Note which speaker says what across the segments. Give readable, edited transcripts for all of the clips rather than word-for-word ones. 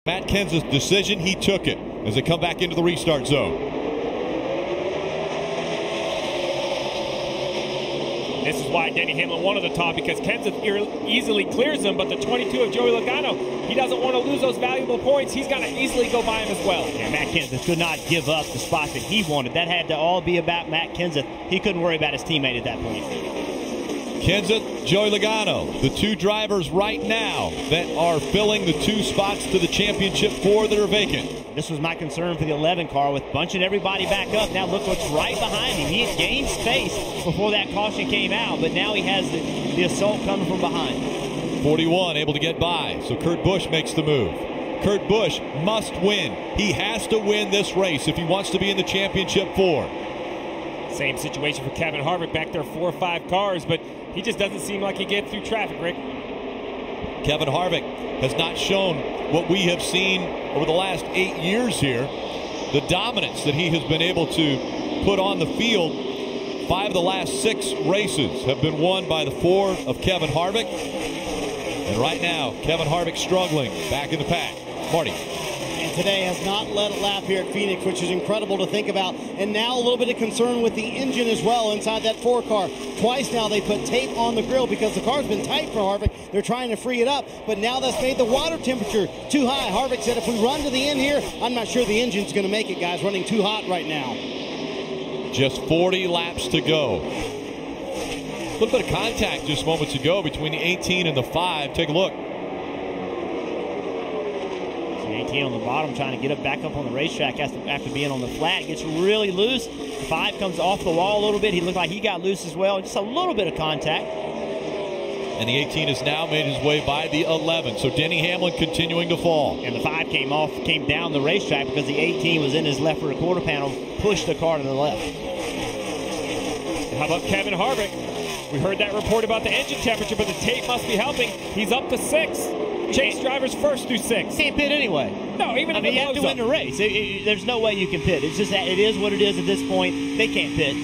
Speaker 1: Matt Kenseth's decision, he took it as they come back into the restart zone.
Speaker 2: This is why Denny Hamlin wanted the top, because Kenseth easily clears him, but the 22 of Joey Logano, he doesn't want to lose those valuable points. He's going to easily go by him as well.
Speaker 3: Yeah, Matt Kenseth could not give up the spot that he wanted. That had to all be about Matt Kenseth. He couldn't worry about his teammate at that point.
Speaker 1: Kenseth, Joey Logano, the two drivers right now that are filling the two spots to the championship four that are vacant.
Speaker 3: This was my concern for the 11 car, with bunching everybody back up. Now look what's right behind him. He had gained space before that caution came out, but now he has the assault coming from behind.
Speaker 1: 41 able to get by, so Kurt Busch makes the move. Kurt Busch must win. He has to win this race if he wants to be in the championship four.
Speaker 2: Same situation for Kevin Harvick, back there 4 or 5 cars, but he just doesn't seem like he gets through traffic, Rick.
Speaker 1: Kevin Harvick has not shown what we have seen over the last 8 years here. The dominance that he has been able to put on the field. 5 of the last 6 races have been won by the 4 of Kevin Harvick. And right now, Kevin Harvick struggling back in the pack. Marty.
Speaker 4: And today has not led a lap here at Phoenix, which is incredible to think about. And now a little bit of concern with the engine as well inside that 4 car. Twice now they put tape on the grill because the car's been tight for Harvick. They're trying to free it up, but now that's made the water temperature too high. Harvick said, if we run to the end here, I'm not sure the engine's going to make it, guys. Running too hot right now.
Speaker 1: Just 40 laps to go. A little bit of contact just moments ago between the 18 and the 5. Take a look.
Speaker 3: 18 on the bottom trying to get it back up on the racetrack after being on the flat. Gets really loose. The 5 comes off the wall a little bit. He looked like he got loose as well. Just a little bit of contact.
Speaker 1: And the 18 has now made his way by the 11. So Denny Hamlin continuing to fall.
Speaker 3: And the 5 came down the racetrack because the 18 was in his left rear quarter panel, pushed the car to the left.
Speaker 2: How about Kevin Harvick? We heard that report about the engine temperature, but the tape must be helping. He's up to 6. Chase drivers first through 6.
Speaker 3: Can't pit anyway.
Speaker 2: No, even if
Speaker 3: you have to win the race. There's no way you can pit. It's just that it is what it is at this point. They can't pit.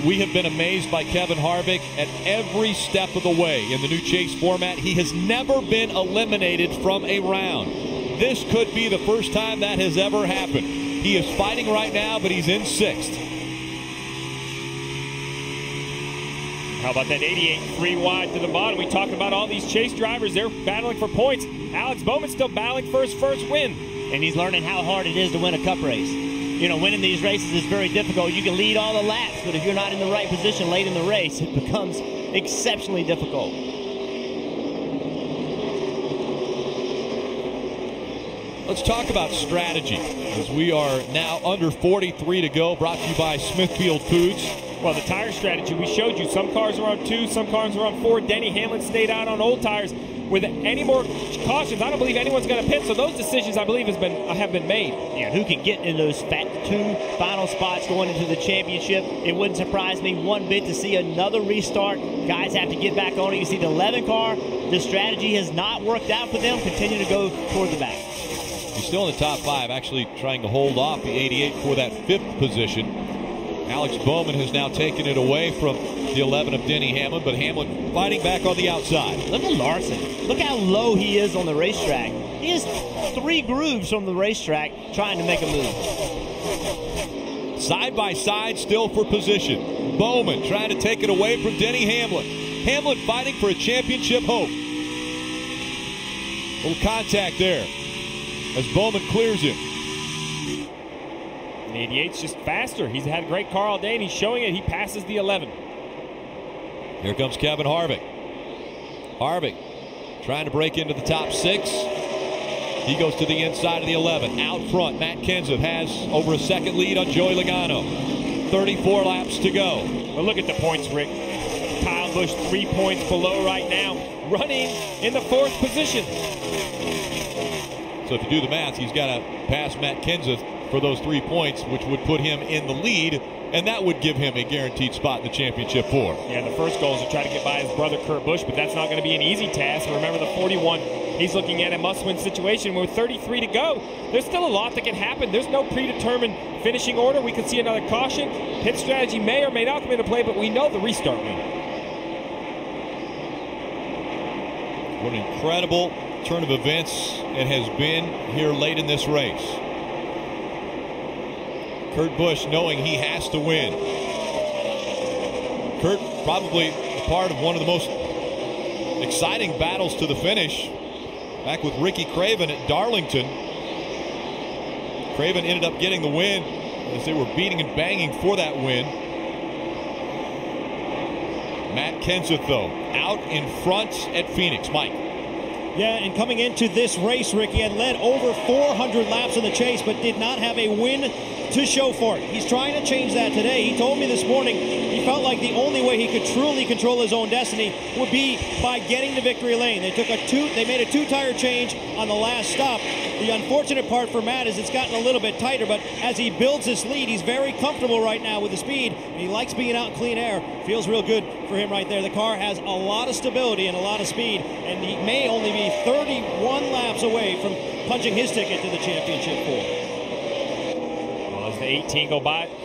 Speaker 1: We have been amazed by Kevin Harvick at every step of the way in the new chase format. He has never been eliminated from a round. This could be the first time that has ever happened. He is fighting right now, but he's in 6th.
Speaker 2: How about that 88 3 wide to the bottom? We talked about all these chase drivers. They're battling for points. Alex Bowman's still battling for his first win.
Speaker 3: And he's learning how hard it is to win a cup race. You know, winning these races is very difficult. You can lead all the laps, but if you're not in the right position late in the race, it becomes exceptionally difficult.
Speaker 1: Let's talk about strategy, as we are now under 43 to go, brought to you by Smithfield Foods.
Speaker 2: Well, the tire strategy, we showed you. Some cars are on 2, some cars are on 4. Denny Hamlin stayed out on old tires. With any more cautions, I don't believe anyone's going to pit. So those decisions, I believe, have been made.
Speaker 3: Yeah, who can get in those 2 final spots going into the championship? It wouldn't surprise me one bit to see another restart. Guys have to get back on it. You see the 11 car, the strategy has not worked out for them. Continue to go toward the back.
Speaker 1: He's still in the top 5, actually trying to hold off the 88 for that 5th position. Alex Bowman has now taken it away from the 11 of Denny Hamlin, but Hamlin fighting back on the outside.
Speaker 3: Look at Larson. Look how low he is on the racetrack. He is 3 grooves from the racetrack trying to make a move.
Speaker 1: Side by side still for position. Bowman trying to take it away from Denny Hamlin. Hamlin fighting for a championship hope. Little contact there as Bowman clears him.
Speaker 2: The 88's just faster. He's had a great car all day, and he's showing it. He passes the 11.
Speaker 1: Here comes Kevin Harvick. Harvick trying to break into the top 6. He goes to the inside of the 11. Out front, Matt Kenseth has over a second lead on Joey Logano. 34 laps to go.
Speaker 2: Well, look at the points, Rick. Kyle Busch 3 points below right now, running in the 4th position.
Speaker 1: So if you do the math, he's got to pass Matt Kenseth for those 3 points, which would put him in the lead, and that would give him a guaranteed spot in the championship four.
Speaker 2: Yeah, the first goal is to try to get by his brother Kurt Busch, but that's not going to be an easy task. Remember, the 41, he's looking at a must-win situation with 33 to go. There's still a lot that can happen. There's no predetermined finishing order. We could see another caution. Pit strategy may or may not come into play, but we know the restart will.
Speaker 1: What an incredible turn of events it has been here late in this race. Kurt Busch knowing he has to win. Kurt probably a part of one of the most exciting battles to the finish back with Ricky Craven at Darlington. Craven ended up getting the win as they were beating and banging for that win. Matt Kenseth, though, out in front at Phoenix. Mike.
Speaker 5: Yeah, and coming into this race, Ricky had led over 400 laps in the chase, but did not have a win to show for it. He's trying to change that today. He told me this morning he felt like the only way he could truly control his own destiny would be by getting to victory lane. They made a two-tire change on the last stop. The unfortunate part for Matt is it's gotten a little bit tighter, but as he builds this lead, he's very comfortable right now with the speed, and he likes being out in clean air. Feels real good for him right there. The car has a lot of stability and a lot of speed, and he may only be 31 laps away from punching his ticket to the championship 4.
Speaker 2: Well, as the 18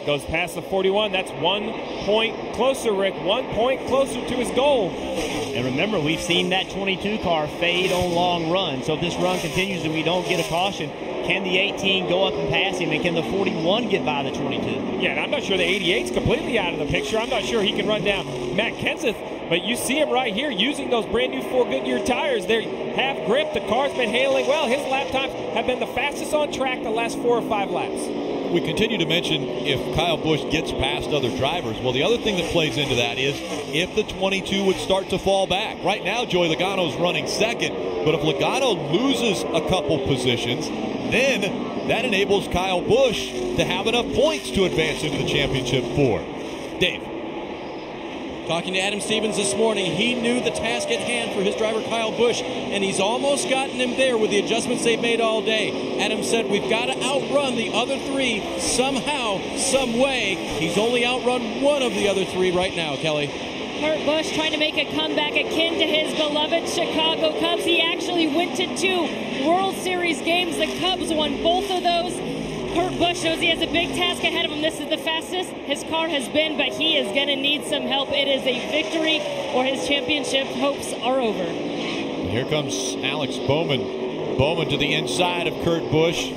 Speaker 2: goes past the 41, that's 1 point closer, Rick. 1 point closer to his goal.
Speaker 3: And remember, we've seen that 22 car fade on long runs. So if this run continues and we don't get a caution, can the 18 go up and pass him, and can the 41 get by the 22?
Speaker 2: Yeah, and I'm not sure the 88's completely out of the picture. I'm not sure he can run down Matt Kenseth, but you see him right here using those brand new 4 Goodyear tires. They have grip. The car's been handling well. His lap times have been the fastest on track the last 4 or 5 laps.
Speaker 1: We continue to mention if Kyle Busch gets past other drivers. Well, the other thing that plays into that is if the 22 would start to fall back. Right now, Joey Logano's running second, but if Logano loses a couple positions, then that enables Kyle Busch to have enough points to advance into the championship 4. Dave.
Speaker 6: Talking to Adam Stevens this morning, he knew the task at hand for his driver Kyle Busch, and he's almost gotten him there with the adjustments they've made all day. Adam said, we've got to outrun the other 3 somehow, some way. He's only outrun one of the other 3 right now, Kelly.
Speaker 7: Kurt Busch trying to make a comeback akin to his beloved Chicago Cubs. He actually went to 2 World Series games. The Cubs won both of those. Kurt Busch knows he has a big task ahead of him. This is the fastest his car has been, but he is going to need some help. It is a victory or his championship hopes are over.
Speaker 1: Here comes Alex Bowman. Bowman to the inside of Kurt Busch.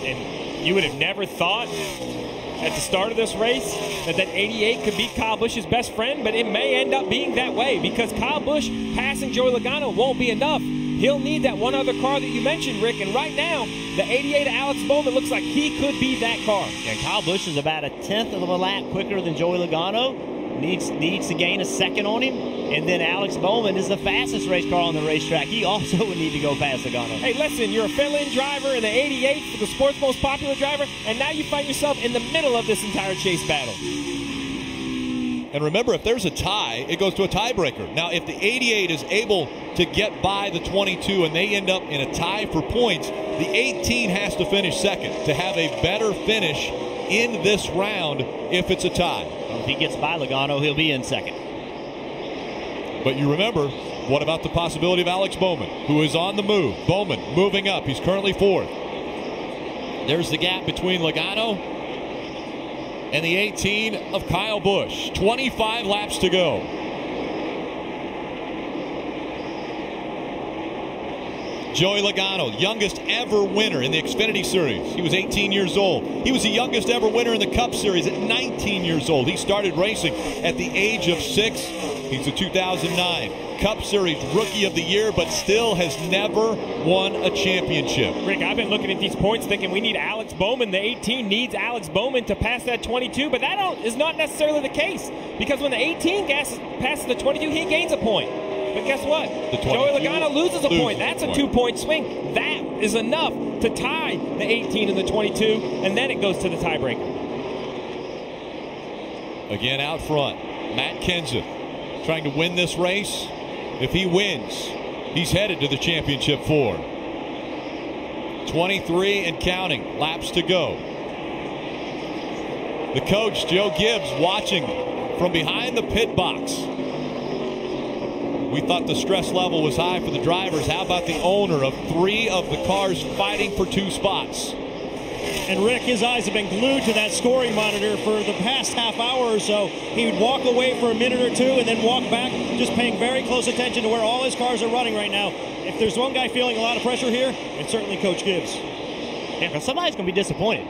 Speaker 2: And you would have never thought at the start of this race that 88 could be Kyle Busch's best friend, but it may end up being that way because Kyle Busch passing Joey Logano won't be enough. He'll need that one other car that you mentioned, Rick, and right now, the 88 of Alex Bowman looks like he could be that car.
Speaker 3: And Kyle Busch is about a 1/10 of a lap quicker than Joey Logano. Needs to gain a second on him. And then Alex Bowman is the fastest race car on the racetrack. He also would need to go past Logano.
Speaker 2: Hey, listen, you're a fill-in driver in the 88 for the sport's most popular driver, and now you find yourself in the middle of this entire chase battle.
Speaker 1: And remember, if there's a tie, it goes to a tiebreaker. Now, if the 88 is able to get by the 22 and they end up in a tie for points, the 18 has to finish second to have a better finish in this round if it's a tie.
Speaker 3: Well, if he gets by Logano, he'll be in second.
Speaker 1: But you remember, what about the possibility of Alex Bowman, who is on the move? Bowman moving up. He's currently 4th. There's the gap between Logano and the 18 of Kyle Busch. 25 laps to go. Joey Logano, youngest ever winner in the Xfinity Series. He was 18 years old. He was the youngest ever winner in the Cup Series at 19 years old. He started racing at the age of 6. He's a 2009 Cup Series Rookie of the Year, but still has never won a championship.
Speaker 2: Rick, I've been looking at these points thinking we need Alex Bowman. The 18 needs Alex Bowman to pass that 22, but that is not necessarily the case because when the 18 passes the 22, he gains a point. But guess what? Joey Logano loses a point. That's a 2-point swing. That is enough to tie the 18 and the 22, and then it goes to the tiebreaker.
Speaker 1: Again out front, Matt Kenseth trying to win this race. If he wins, he's headed to the championship 4. 23 and counting laps to go. The coach, Joe Gibbs, watching from behind the pit box. We thought the stress level was high for the drivers. How about the owner of 3 of the cars fighting for 2 spots?
Speaker 5: And Rick, his eyes have been glued to that scoring monitor for the past half hour or so. He would walk away for a minute or two and then walk back, just paying very close attention to where all his cars are running right now. If there's one guy feeling a lot of pressure here, it's certainly Coach Gibbs.
Speaker 3: Yeah, because somebody's going to be disappointed.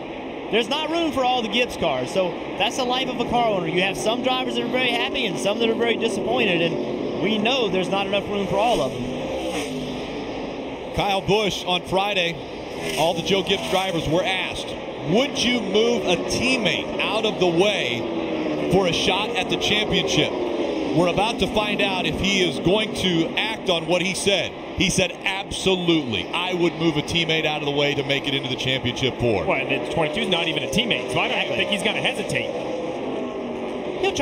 Speaker 3: There's not room for all the Gibbs cars, so that's the life of a car owner. You have some drivers that are very happy and some that are very disappointed, and we know there's not enough room for all of them.
Speaker 1: Kyle Busch on Friday, all the Joe Gibbs drivers were asked, would you move a teammate out of the way for a shot at the championship? We're about to find out if he is going to act on what he said. He said, absolutely, I would move a teammate out of the way to make it into the championship four.
Speaker 2: Well, and 22 is not even a teammate, so I don't think he's going to hesitate.
Speaker 3: He'll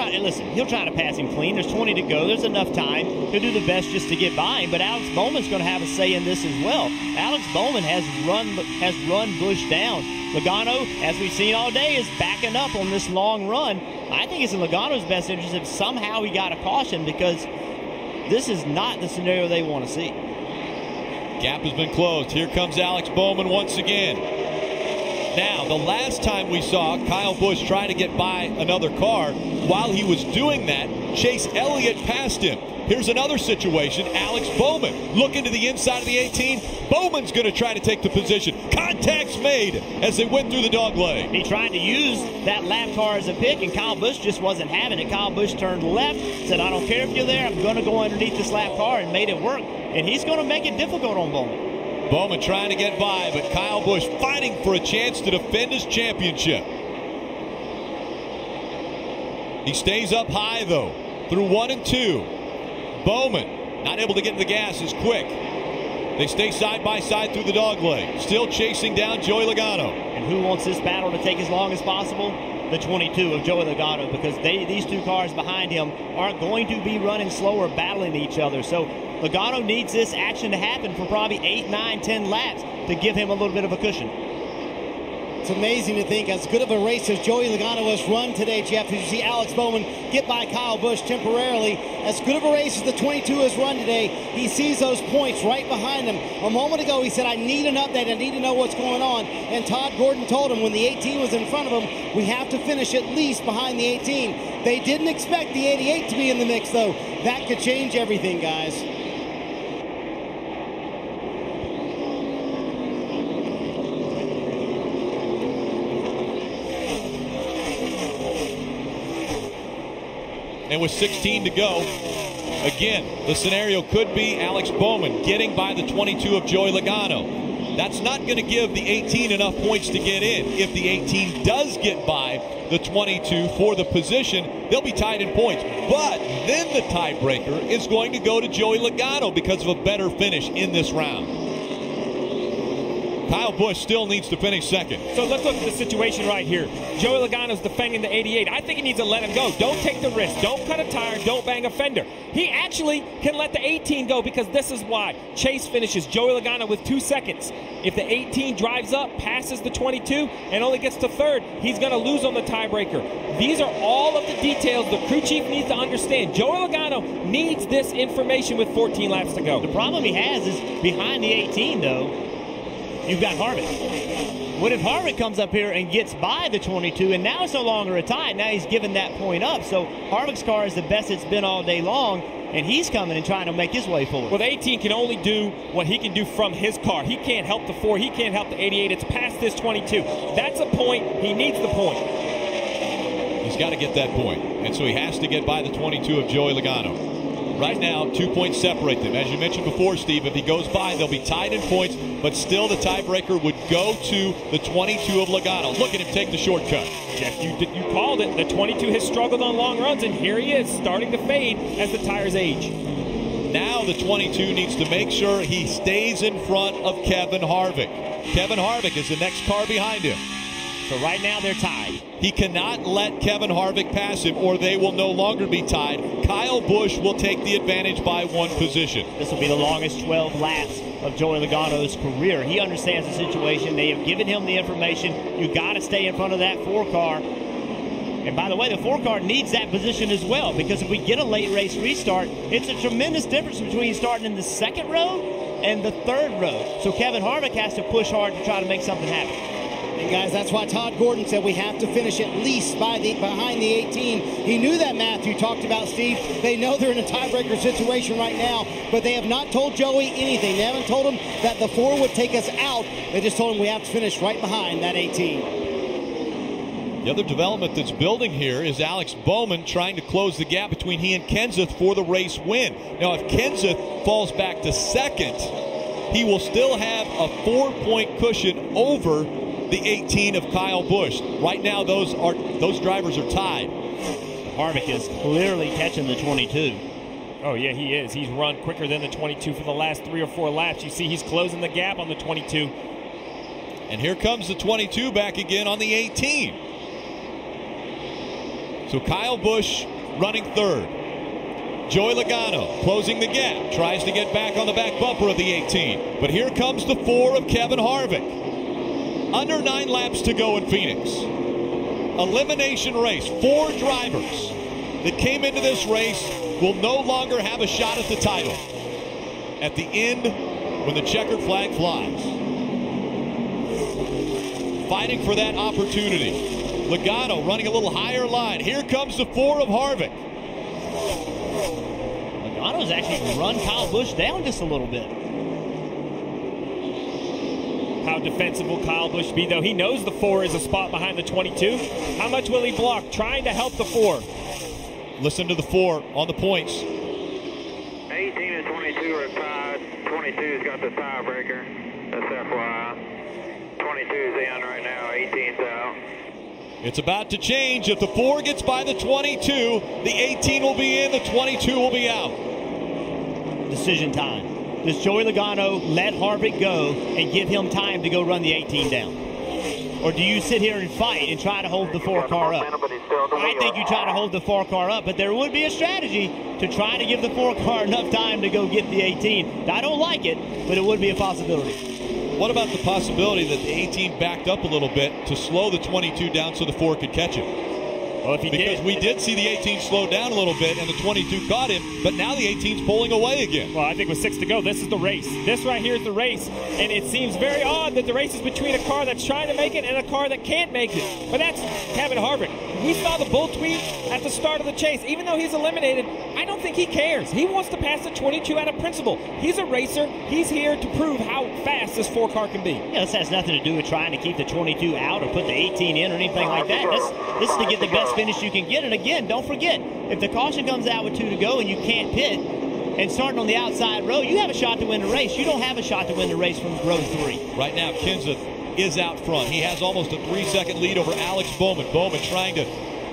Speaker 3: try to pass him clean. There's 20 to go. There's enough time. He'll do the best just to get by him. But Alex Bowman's going to have a say in this as well. Alex Bowman has run Busch down. Logano, as we've seen all day, is backing up on this long run. I think it's in Logano's best interest if somehow he got a caution, because this is not the scenario they want to see.
Speaker 1: Gap has been closed. Here comes Alex Bowman once again. Now, the last time we saw Kyle Busch try to get by another car, while he was doing that, Chase Elliott passed him. Here's another situation. Alex Bowman looking to the inside of the 18. Bowman's going to try to take the position. Contact's made as they went through the dog leg.
Speaker 3: He tried to use that lap car as a pick, and Kyle Busch just wasn't having it. Kyle Busch turned left, said, I don't care if you're there, I'm going to go underneath this lap car, and made it work. And he's going to make it difficult on Bowman.
Speaker 1: Bowman trying to get by, but Kyle Busch fighting for a chance to defend his championship. He stays up high, though, through 1 and 2. Bowman not able to get in the gas as quick. They stay side by side through the dog leg, still chasing down Joey Logano.
Speaker 3: And who wants this battle to take as long as possible? The 22 of Joey Logano, because these two cars behind him aren't going to be running slower, battling each other. So Logano needs this action to happen for probably 8, 9, 10 laps to give him a little bit of a cushion.
Speaker 4: It's amazing to think, as good of a race as Joey Logano has run today, Jeff, as you see Alex Bowman get by Kyle Busch temporarily. As good of a race as the 22 has run today, he sees those points right behind him. A moment ago, he said, I need an update. I need to know what's going on. And Todd Gordon told him when the 18 was in front of him, we have to finish at least behind the 18. They didn't expect the 88 to be in the mix, though. That could change everything, guys.
Speaker 1: And with 16 to go, again, the scenario could be Alex Bowman getting by the 22 of Joey Logano. That's not going to give the 18 enough points to get in. If the 18 does get by the 22 for the position, they'll be tied in points. But then the tiebreaker is going to go to Joey Logano because of a better finish in this round. Kyle Busch still needs to finish second.
Speaker 2: So let's look at the situation right here. Joey Logano's defending the 88. I think he needs to let him go. Don't take the risk. Don't cut a tire. Don't bang a fender. He actually can let the 18 go, because this is why. Chase finishes Joey Logano with 2 seconds. If the 18 drives up, passes the 22, and only gets to third, he's going to lose on the tiebreaker. These are all of the details the crew chief needs to understand. Joey Logano needs this information with 14 laps to go.
Speaker 3: The problem he has is behind the 18, though, you've got Harvick. What if Harvick comes up here and gets by the 22, and now it's no longer a tie? Now he's given that point up. So Harvick's car is the best it's been all day long, and he's coming and trying to make his way forward.
Speaker 2: Well, the 18 can only do what he can do from his car. He can't help the 4. He can't help the 88. It's past this 22. That's a point. He needs the point.
Speaker 1: He's got to get that point. And so he has to get by the 22 of Joey Logano. Right now, 2 points separate them. As you mentioned before, Steve, if he goes by, they'll be tied in points, but still the tiebreaker would go to the 22 of Logano. Look at him take the shortcut.
Speaker 2: Jeff, you called it. The 22 has struggled on long runs, and here he is starting to fade as the tires age.
Speaker 1: Now the 22 needs to make sure he stays in front of Kevin Harvick. Kevin Harvick is the next car behind him.
Speaker 3: So right now they're tied.
Speaker 1: He cannot let Kevin Harvick pass him, or they will no longer be tied. Kyle Busch will take the advantage by 1 position.
Speaker 3: This will be the longest 12 laps of Joey Logano's career. He understands the situation. They have given him the information. You got to stay in front of that 4 car. And by the way, the 4 car needs that position as well, because if we get a late race restart, it's a tremendous difference between starting in the 2nd row and the 3rd row. So Kevin Harvick has to push hard to try to make something happen.
Speaker 4: And guys, that's why Todd Gordon said we have to finish at least behind the 18. He knew that, Matthew talked about, Steve. They know they're in a tiebreaker situation right now, but they have not told Joey anything. They haven't told him that the 4 would take us out. They just told him we have to finish right behind that 18.
Speaker 1: The other development that's building here is Alex Bowman trying to close the gap between he and Kenseth for the race win. Now, if Kenseth falls back to second, he will still have a 4-point cushion over the 18 of Kyle Busch. Right now, those drivers are tied.
Speaker 3: Harvick is clearly catching the 22.
Speaker 2: Oh, yeah, he is. He's run quicker than the 22 for the last 3 or 4 laps. You see he's closing the gap on the 22.
Speaker 1: And here comes the 22 back again on the 18. So Kyle Busch running third. Joey Logano closing the gap. Tries to get back on the back bumper of the 18. But here comes the 4 of Kevin Harvick. Under 9 laps to go in Phoenix. Elimination race. 4 drivers that came into this race will no longer have a shot at the title. At the end, when the checkered flag flies. Fighting for that opportunity. Logano running a little higher line. Here comes the 4 of Harvick.
Speaker 3: Logano's actually run Kyle Busch down just a little bit.
Speaker 2: How defensive will Kyle Busch be, though? He knows the 4 is a spot behind the 22. How much will he block? Trying to help the 4.
Speaker 1: Listen to the 4 on the points.
Speaker 8: 18 and 22 are tied. 22's got the tiebreaker. That's FYI. 22's in right now. 18's out.
Speaker 1: It's about to change. If the 4 gets by the 22, the 18 will be in, the 22 will be out.
Speaker 3: Decision time. Does Joey Logano let Harvick go and give him time to go run the 18 down? Or do you sit here and fight and try to hold the 4 car up? I think you try to hold the 4 car up, but there would be a strategy to try to give the 4 car enough time to go get the 18. I don't like it, but it would be a possibility.
Speaker 1: What about the possibility that the 18 backed up a little bit to slow the 22 down so the 4 could catch him?
Speaker 2: Well, if he
Speaker 1: because we did see the 18 slow down a little bit and the 22 caught him, but now the 18's pulling away again.
Speaker 2: Well, I think with 6 to go, this is the race. This right here is the race, and it seems very odd that the race is between a car that's trying to make it and a car that can't make it. But that's Kevin Harvick. We saw the bull tweet at the start of the chase. Even though he's eliminated, I don't think he cares. He wants to pass the 22 out of principle. He's a racer. He's here to prove how fast this 4 car can be.
Speaker 3: Yeah, this has nothing to do with trying to keep the 22 out or put the 18 in or anything like that. This is to get the best finish you can get. And again, don't forget, if the caution comes out with 2 to go and you can't pit, and starting on the outside row, you have a shot to win the race. You don't have a shot to win the race from row 3.
Speaker 1: Right now, Kenseth is out front. He has almost a 3-second lead over Alex Bowman. Bowman trying to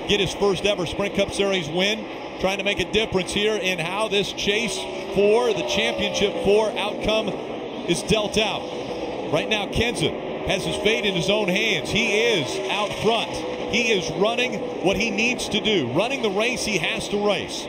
Speaker 1: get his first ever Sprint Cup Series win, trying to make a difference here in how this chase for the championship 4 outcome is dealt out. Right now, Kenseth has his fate in his own hands. He is out front. He is running what he needs to do, running the race he has to race.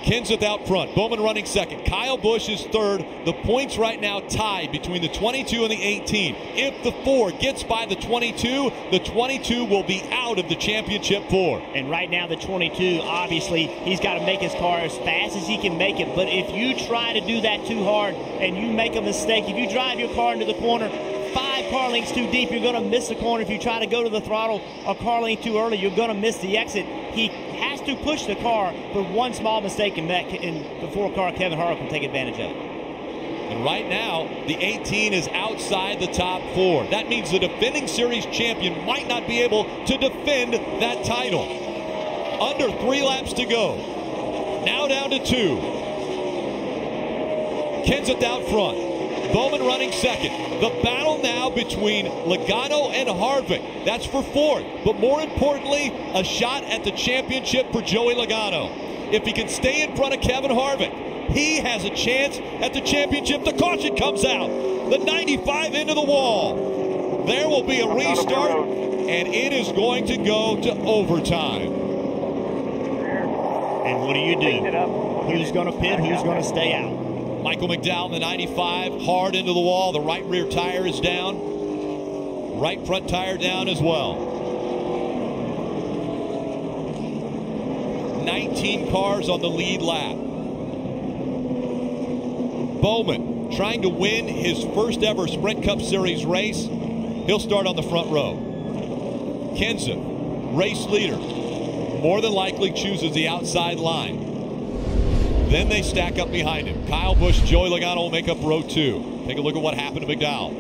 Speaker 1: Kenseth out front, Bowman running second, Kyle Busch is third. The points right now tied between the 22 and the 18. If the 4 gets by the 22 will be out of the championship 4.
Speaker 3: And right now the 22, obviously, he's got to make his car as fast as he can make it. But if you try to do that too hard and you make a mistake, if you drive your car into the corner 5 car lengths too deep, you're going to miss the corner. If you try to go to the throttle a car length too early, you're going to miss the exit. He has to push the car for one small mistake, and the 4 car Kevin Harvick can take advantage of it.
Speaker 1: And right now, the 18 is outside the top 4. That means the defending series champion might not be able to defend that title. Under 3 laps to go. Now down to 2. Kenseth out front. Bowman running second. The battle now between Logano and Harvick. That's for 4th. But more importantly, a shot at the championship for Joey Logano. If he can stay in front of Kevin Harvick, he has a chance at the championship. The caution comes out. The 95 into the wall. There will be a restart, and it is going to go to overtime.
Speaker 3: And what do you do? Who's going to pit? Who's going to stay out?
Speaker 1: Michael McDowell in the 95, hard into the wall. The right rear tire is down. Right front tire down as well. 19 cars on the lead lap. Bowman trying to win his first ever Sprint Cup Series race. he'll start on the front row. Kenseth, race leader, more than likely chooses the outside line. Then they stack up behind him. Kyle Busch, Joey Logano will make up row 2. Take a look at what happened to McDowell.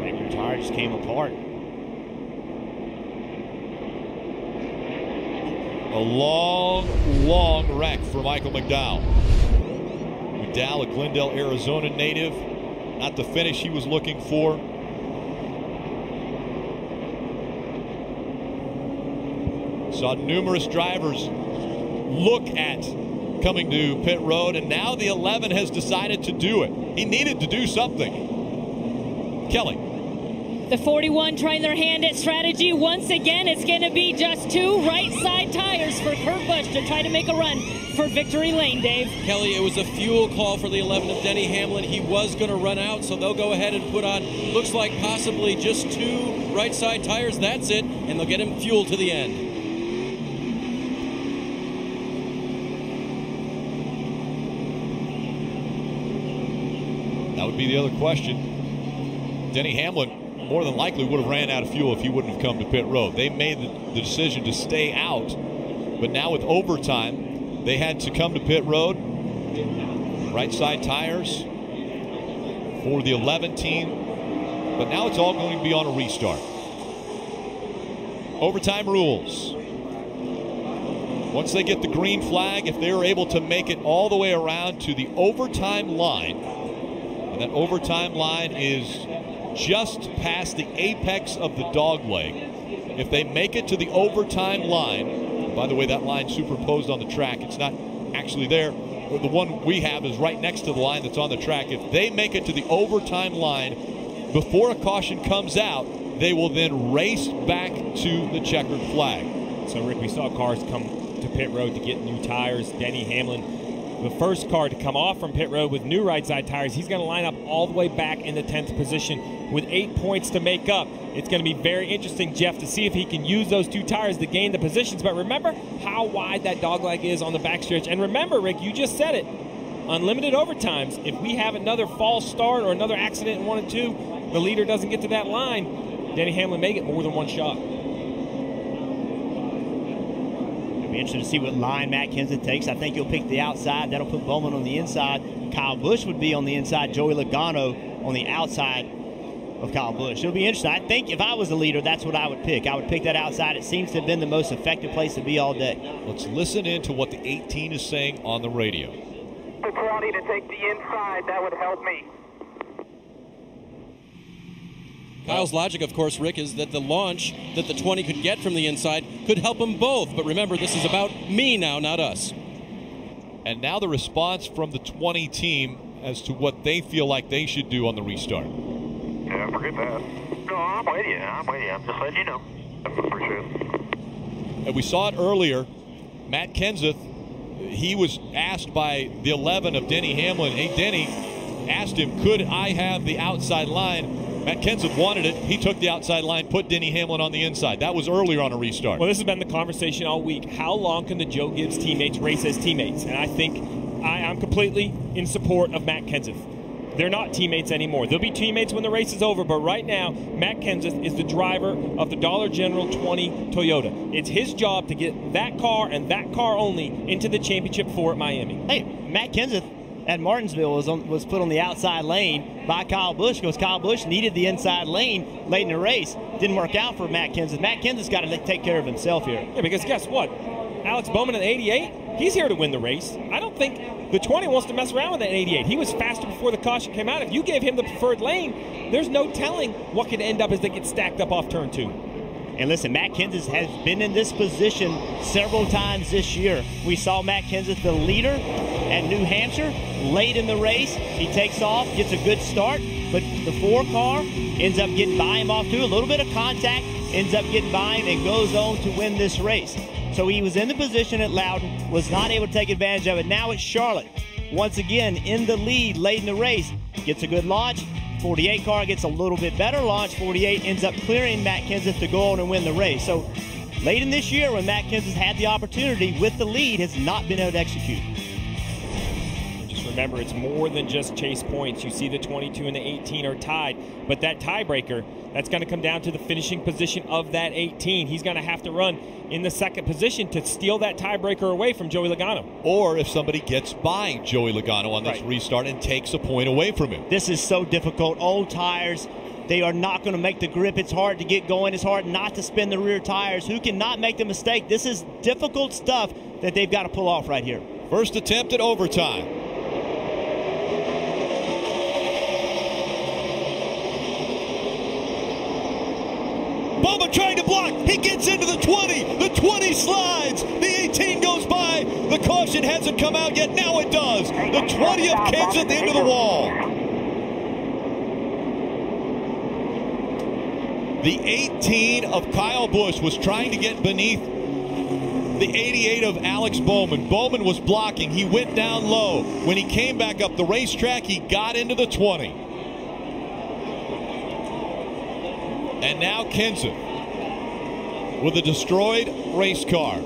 Speaker 3: Maybe the tire just came apart.
Speaker 1: A long, long wreck for Michael McDowell. McDowell, a Glendale, Arizona native. Not the finish he was looking for. Saw numerous drivers look at coming to pit road, and now the 11 has decided to do it. He needed to do something. Kelly.
Speaker 7: The 41 trying their hand at strategy. Once again, it's going to be just 2 right side tires for Kurt Busch to try to make a run for victory lane, Dave.
Speaker 6: Kelly, it was a fuel call for the 11 of Denny Hamlin. He was going to run out, so they'll go ahead and put on, looks like possibly just 2 right side tires. That's it, and they'll get him fuel to the end.
Speaker 1: That would be the other question. Denny Hamlin more than likely would have ran out of fuel if he wouldn't have come to pit road. They made the decision to stay out, but now with overtime, they had to come to pit road. Right side tires for the 11 team, but now it's all going to be on a restart. Overtime rules. Once they get the green flag, if they're able to make it all the way around to the overtime line, and that overtime line is just past the apex of the dog leg. If they make it to the overtime line, by the way, that line superimposed on the track, it's not actually there. The one we have is right next to the line that's on the track. If they make it to the overtime line before a caution comes out, they will then race back to the checkered flag.
Speaker 2: So, Rick, we saw cars come to pit road to get new tires. Denny Hamlin, the first car to come off from pit road with new right side tires. He's going to line up all the way back in the 10th position with 8 points to make up. It's going to be very interesting, Jeff, to see if he can use those 2 tires to gain the positions. But remember how wide that dogleg is on the backstretch. And remember, Rick, you just said it, unlimited overtimes. If we have another false start or another accident in 1 and 2, the leader doesn't get to that line, Denny Hamlin may get more than 1 shot.
Speaker 3: Be interested to see what line Matt Kenseth takes. I think he'll pick the outside. That'll put Bowman on the inside. Kyle Busch would be on the inside. Joey Logano on the outside of Kyle Busch. It'll be interesting. I think if I was the leader, that's what I would pick. I would pick that outside. It seems to have been the most effective place to be all day.
Speaker 1: Let's listen in to what the 18 is saying on the radio.
Speaker 8: The 20 to take the inside, that would help me.
Speaker 6: Kyle's logic, of course, Rick, is that the launch that the 20 could get from the inside could help them both. But remember, this is about me now, not us.
Speaker 1: And now the response from the 20 team as to what they feel like they should do on the restart.
Speaker 8: Yeah, forget that. No, I'm with you. I'm just letting you know. Appreciate it.
Speaker 1: And we saw it earlier. Matt Kenseth, he was asked by the 11 of Denny Hamlin, hey, Denny, asked him, could I have the outside line? Matt Kenseth wanted it. He took the outside line, put Denny Hamlin on the inside. That was earlier on a restart.
Speaker 2: Well, this has been the conversation all week. How long can the Joe Gibbs teammates race as teammates? And I think I'm completely in support of Matt Kenseth. They're not teammates anymore. They'll be teammates when the race is over, but right now, Matt Kenseth is the driver of the Dollar General 20 Toyota. It's his job to get that car and that car only into the championship 4 at Miami.
Speaker 3: Hey, Matt Kenseth at Martinsville was put on the outside lane by Kyle Busch because Kyle Busch needed the inside lane late in the race. Didn't work out for Matt Kenseth. Matt Kenseth's got to take care of himself here.
Speaker 2: Yeah, because guess what? Alex Bowman in 88, he's here to win the race. I don't think the 20 wants to mess around with that 88. He was faster before the caution came out. If you gave him the preferred lane, there's no telling what could end up as they get stacked up off turn 2.
Speaker 3: And listen, Matt Kenseth has been in this position several times this year. We saw Matt Kenseth, the leader at New Hampshire, late in the race. He takes off, gets a good start, but the 4 car ends up getting by him off too. A little bit of contact, ends up getting by him and goes on to win this race. So he was in the position at Loudon, was not able to take advantage of it. Now it's Charlotte, once again in the lead late in the race. Gets a good launch. 48 car gets a little bit better launch. 48 ends up clearing Matt Kenseth to go on and win the race. So late in this year when Matt Kenseth had the opportunity with the lead, has not been able to execute.
Speaker 2: Just Remember, it's more than just chase points. You see the 22 and the 18 are tied, but that tiebreaker, that's going to come down to the finishing position of that 18. He's going to have to run in the second position to steal that tiebreaker away from Joey Logano.
Speaker 1: Or if somebody gets by Joey Logano on this restart and takes a point away from him.
Speaker 3: This is so difficult. Old tires, they are not going to make the grip. It's hard to get going. It's hard not to spin the rear tires. Who cannot make the mistake? This is difficult stuff that they've got to pull off right here.
Speaker 1: First attempt at overtime. Bowman trying to block. He gets into the 20. The 20 slides. The 18 goes by. The caution hasn't come out yet. Now it does. The 20 of Kenseth into the wall. The 18 of Kyle Busch was trying to get beneath the 88 of Alex Bowman. Bowman was blocking. He went down low. When he came back up the racetrack, he got into the 20. And now Kenseth with a destroyed race car.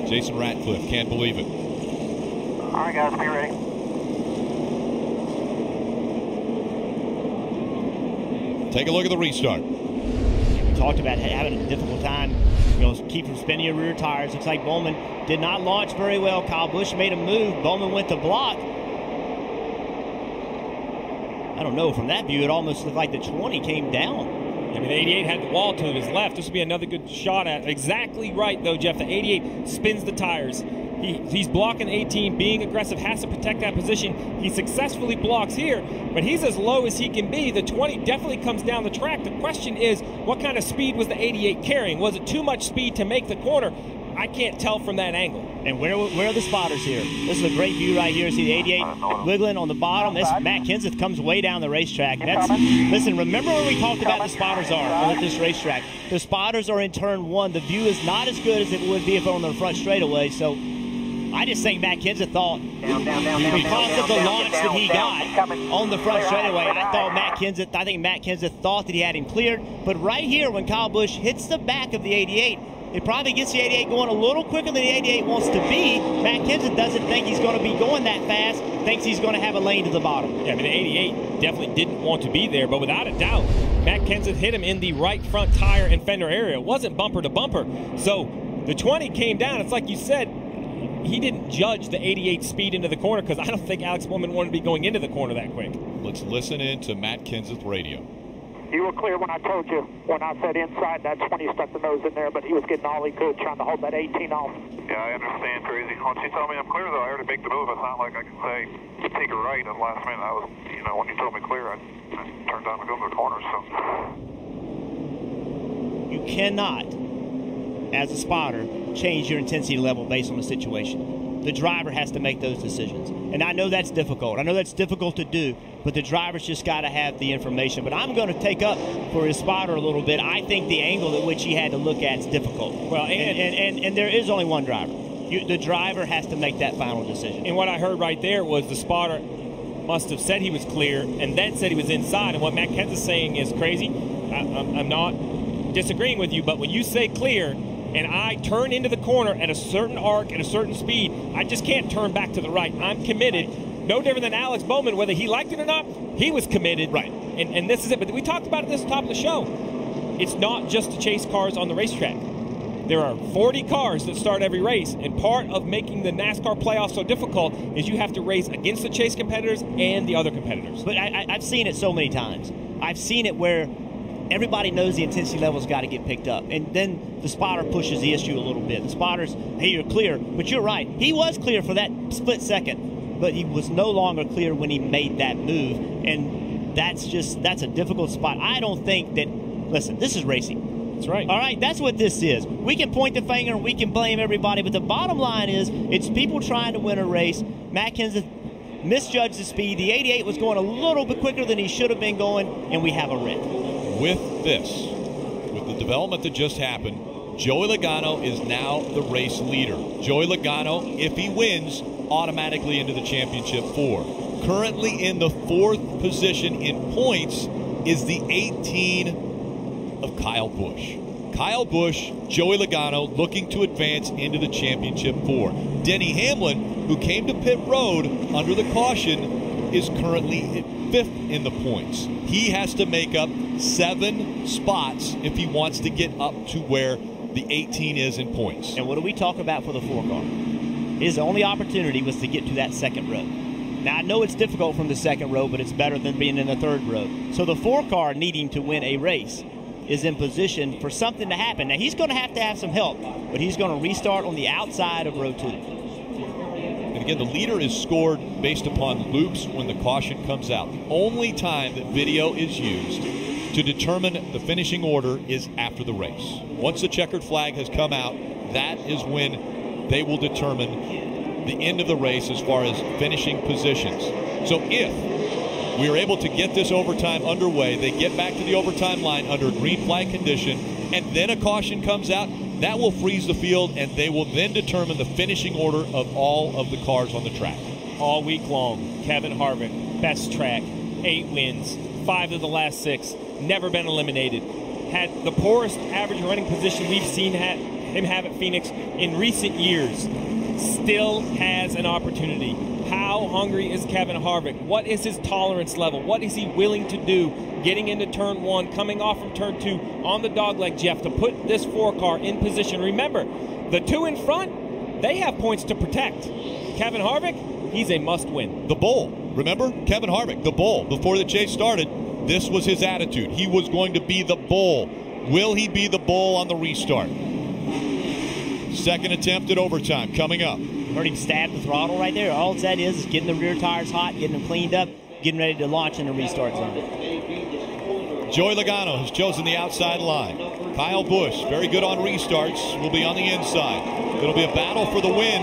Speaker 1: Jason Ratcliffe can't believe it.
Speaker 8: All right, guys, be ready.
Speaker 1: Take a look at the restart.
Speaker 3: We talked about having a difficult time, keep from spinning your rear tires. Looks like Bowman did not launch very well. Kyle Busch made a move. Bowman went to block. I don't know, from that view, it almost looked like the 20 came down.
Speaker 2: I mean, the 88 had the wall to his left. This would be another good shot at. Exactly right, though, Jeff. The 88 spins the tires. He's blocking the 18, being aggressive, has to protect that position. He successfully blocks here, but he's as low as he can be. The 20 definitely comes down the track. The question is, what kind of speed was the 88 carrying? Was it too much speed to make the corner? I can't tell from that angle.
Speaker 3: And where are the spotters here? This is a great view right here. See the 88 wiggling on the bottom. This Matt Kenseth comes way down the racetrack. Listen, remember when we talked about the spotters are at this racetrack? The spotters are in turn one. The view is not as good as it would be if on the front straightaway. So I just think Matt Kenseth thought, because of the launch that he got on the front straightaway, I think Matt Kenseth thought that he had him cleared. But right here, when Kyle Busch hits the back of the 88, it probably gets the 88 going a little quicker than the 88 wants to be. Matt Kenseth doesn't think he's going to be going that fast, thinks he's going to have a lane to the bottom.
Speaker 2: Yeah, I mean, the 88 definitely didn't want to be there, but without a doubt, Matt Kenseth hit him in the right front tire and fender area. It wasn't bumper to bumper. So the 20 came down. It's like you said, he didn't judge the 88 speed into the corner, because I don't think Alex Bowman wanted to be going into the corner that quick.
Speaker 1: Let's listen in to Matt Kenseth radio.
Speaker 9: You were clear when I told you, when I said inside, that 20 stuck the nose in there, but he was getting all he could trying to hold that 18 off.
Speaker 8: Yeah, I understand, Crazy. Once you tell me I'm clear, though, I already make the move. It's not like I can say, take a right at the last minute. I was, when you told me clear, I turned down to go to the corner, so.
Speaker 3: You cannot, as a spotter, change your intensity level based on the situation. The driver has to make those decisions. And I know that's difficult. I know that's difficult to do, but the driver's just got to have the information. But I'm going to take up for his spotter a little bit. I think the angle at which he had to look at is difficult. Well, and there is only one driver. The driver has to make that final decision.
Speaker 2: And what I heard right there was the spotter must have said he was clear and then said he was inside. And what Matt Kenseth is saying is crazy. I'm not disagreeing with you, but when you say clear, and I turn into the corner at a certain arc, at a certain speed, I just can't turn back to the right. I'm committed. No different than Alex Bowman, whether he liked it or not, he was committed.
Speaker 3: Right.
Speaker 2: And this is it. But we talked about it at the top of the show. It's not just to chase cars on the racetrack. There are 40 cars that start every race, and part of making the NASCAR playoffs so difficult is you have to race against the chase competitors and the other competitors.
Speaker 3: But I've seen it so many times. I've seen it where everybody knows the intensity level's got to get picked up. And then the spotter pushes the issue a little bit. The spotter's, hey, you're clear. But you're right. He was clear for that split second, but he was no longer clear when he made that move. And that's a difficult spot. I don't think that, listen, this is racing.
Speaker 2: That's right.
Speaker 3: All right, that's what this is. We can point the finger and we can blame everybody, but the bottom line is it's people trying to win a race. Matt Kenseth misjudged the speed. The 88 was going a little bit quicker than he should have been going, and we have a wreck.
Speaker 1: With the development that just happened, Joey Logano is now the race leader. Joey Logano, if he wins, automatically into the championship 4. Currently in the 4th position in points is the 18 of Kyle Busch. Kyle Busch, Joey Logano looking to advance into the championship 4. Denny Hamlin, who came to pit road under the caution, is currently at 5th in the points. He has to make up 7 spots if he wants to get up to where the 18 is in points.
Speaker 3: And what do we talk about for the 4 car? His only opportunity was to get to that 2nd row. Now, I know it's difficult from the 2nd row, but it's better than being in the 3rd row. So the 4 car needing to win a race is in position for something to happen. Now, he's going to have some help, but he's going to restart on the outside of row 2.
Speaker 1: And again, the leader is scored based upon loops when the caution comes out. The only time that video is used to determine the finishing order is after the race. Once the checkered flag has come out, that is when they will determine the end of the race as far as finishing positions. So if we are able to get this overtime underway, they get back to the overtime line under a green flag condition, and then a caution comes out, that will freeze the field, and they will then determine the finishing order of all of the cars on the track.
Speaker 2: All week long, Kevin Harvick, best track, 8 wins, 5 of the last 6, never been eliminated. Had the poorest average running position we've seen him have at Phoenix in recent years. Still has an opportunity. How hungry is Kevin Harvick? What is his tolerance level? What is he willing to do getting into turn 1, coming off from turn 2 on the dogleg, Jeff, to put this 4 car in position? Remember, the 2 in front, they have points to protect. Kevin Harvick, he's a must-win.
Speaker 1: The bull. Remember? Kevin Harvick, the bull. Before the chase started, this was his attitude. He was going to be the bull. Will he be the bull on the restart? Second attempt at overtime coming up.
Speaker 3: Heard him stab the throttle right there. All that is getting the rear tires hot, getting them cleaned up, getting ready to launch in the restart zone.
Speaker 1: Joey Logano has chosen the outside line. Kyle Busch, very good on restarts, will be on the inside. It'll be a battle for the win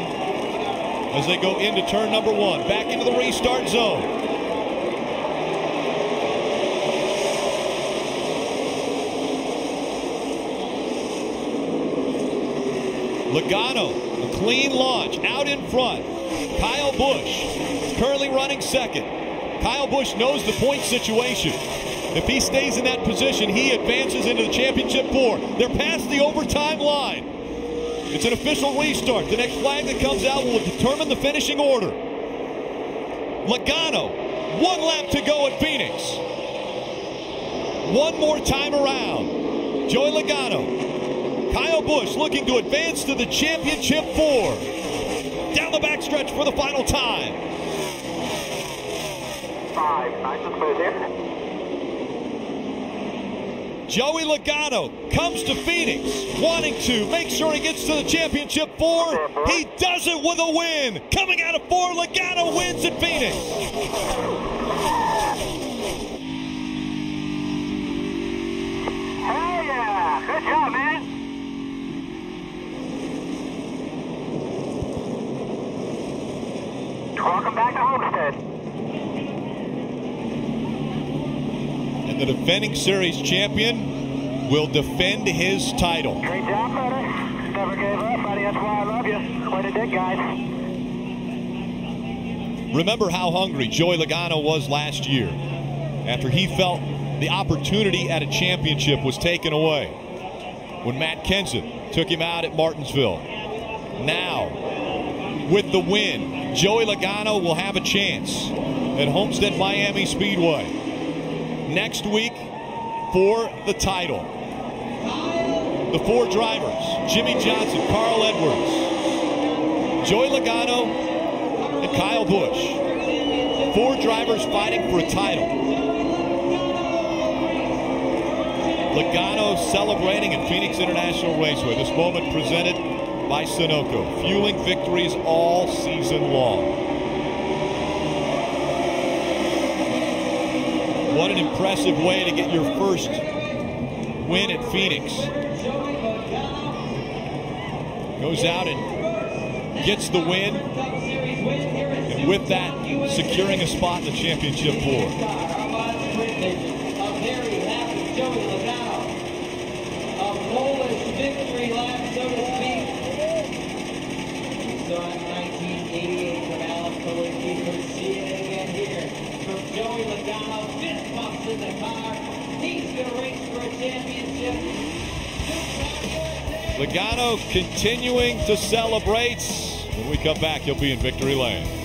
Speaker 1: as they go into turn number 1. Back into the restart zone. Logano, a clean launch, out in front. Kyle Busch, currently running 2nd. Kyle Busch knows the point situation. If he stays in that position, he advances into the championship 4. They're past the overtime line. It's an official restart. The next flag that comes out will determine the finishing order. Logano, 1 lap to go at Phoenix. 1 more time around. Joey Logano. Kyle Busch looking to advance to the championship 4. Down the backstretch for the final time.
Speaker 9: 5, nice and smooth here.
Speaker 1: Joey Logano comes to Phoenix, wanting to make sure he gets to the championship 4. He does it with a win. Coming out of 4, Logano wins at Phoenix.
Speaker 9: Hell yeah! Good job, man. Welcome back to Homestead.
Speaker 1: And the defending series champion will defend his title.
Speaker 9: Great job, brother. Never gave up, buddy. That's why I love you. Way to dig, guys.
Speaker 1: Remember how hungry Joey Logano was last year after he felt the opportunity at a championship was taken away when Matt Kenseth took him out at Martinsville. Now, with the win, Joey Logano will have a chance at Homestead Miami Speedway next week for the title. The 4 drivers, Jimmy Johnson, Carl Edwards, Joey Logano, and Kyle Busch. 4 drivers fighting for a title. Logano celebrating at Phoenix International Raceway. This moment presented by Sunoco, fueling victories all season long. What an impressive way to get your first win at Phoenix. Goes out and gets the win, and with that, securing a spot in the championship 4.
Speaker 10: Victory lap, so to speak. We saw in 1988 from Alex Kowalski. We're seeing it again here from Joey Logano. Fist bumps in the car. He's going to race for a championship.
Speaker 1: Logano continuing to celebrate. When we come back, he'll be in victory lane.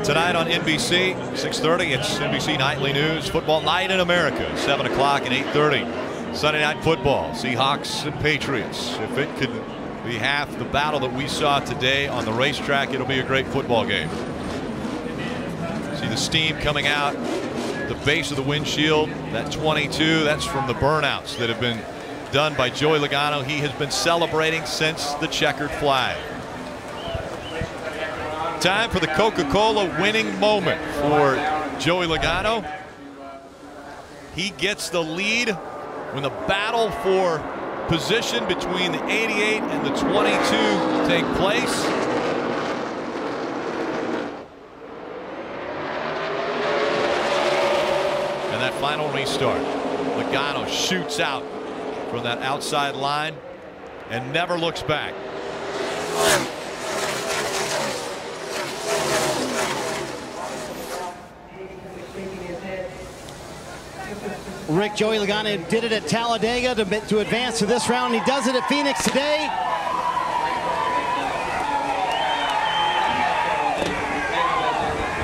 Speaker 1: Tonight on NBC, 6:30, it's NBC Nightly News, Football Night in America, 7 o'clock and 8:30. Sunday Night Football, Seahawks and Patriots. If it could be half the battle that we saw today on the racetrack, it'll be a great football game. See the steam coming out the base of the windshield. That 22, that's from the burnouts that have been done by Joey Logano. He has been celebrating since the checkered flag. Time for the Coca-Cola winning moment for Joey Logano. He gets the lead when the battle for position between the 88 and the 22 take place. And that final restart, Logano shoots out from that outside line and never looks back.
Speaker 4: Rick, Joey Logano did it at Talladega to advance to this round. He does it at Phoenix today.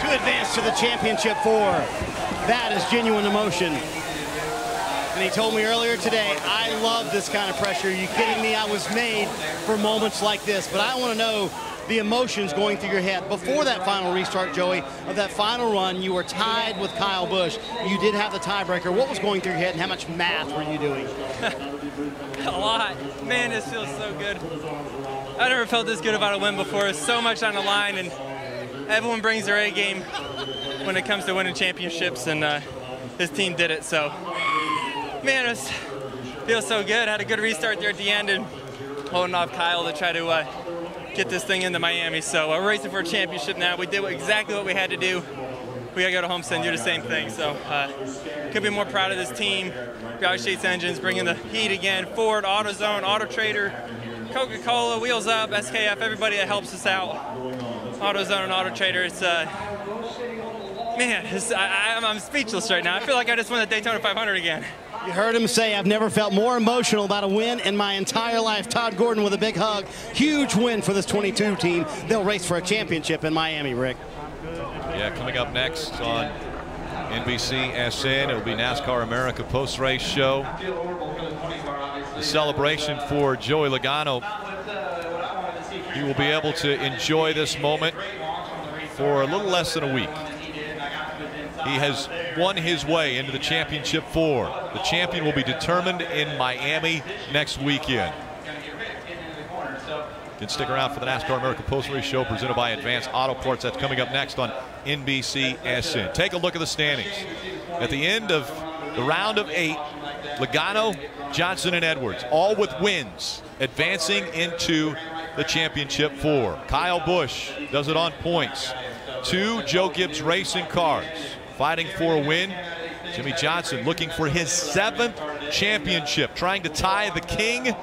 Speaker 4: To advance to the championship 4. That is genuine emotion. And he told me earlier today, I love this kind of pressure. Are you kidding me? I was made for moments like this. But I want to know the emotions going through your head. Before that final restart, Joey, of that final run, you were tied with Kyle Busch. You did have the tiebreaker. What was going through your head and how much math were you doing?
Speaker 11: A lot. Man, this feels so good. I never felt this good about a win before. There's so much on the line, and everyone brings their A game when it comes to winning championships, and his team did it. So, man, it feels so good. Had a good restart there at the end and holding off Kyle to try to get this thing into Miami. So we're racing for a championship now. We did exactly what we had to do. We got to go to Homestead and do the same thing. So couldn't be more proud of this team. Roush Yates Engines bringing the heat again. Ford, AutoZone, Auto Trader, Coca-Cola, Wheels Up, SKF, everybody that helps us out. AutoZone and Auto Trader. It's man, I'm speechless right now. I feel like I just won the Daytona 500 again.
Speaker 4: You heard him say, I've never felt more emotional about a win in my entire life. Todd Gordon with a big hug. Huge win for this 22 team. They'll race for a championship in Miami, Rick.
Speaker 1: Yeah, coming up next on NBC SN, it'll be NASCAR America post-race show. The celebration for Joey Logano. He will be able to enjoy this moment for a little less than a week. He has won his way into the championship 4. The champion will be determined in Miami next weekend. You can stick around for the NASCAR America post-race show presented by Advanced Auto Parts. That's coming up next on NBC SN. Take a look at the standings. At the end of the round of 8, Logano, Johnson, and Edwards, all with wins, advancing into the championship 4. Kyle Busch does it on points. 2 Joe Gibbs Racing cars fighting for a win. Jimmy Johnson looking for his 7th championship, trying to tie the King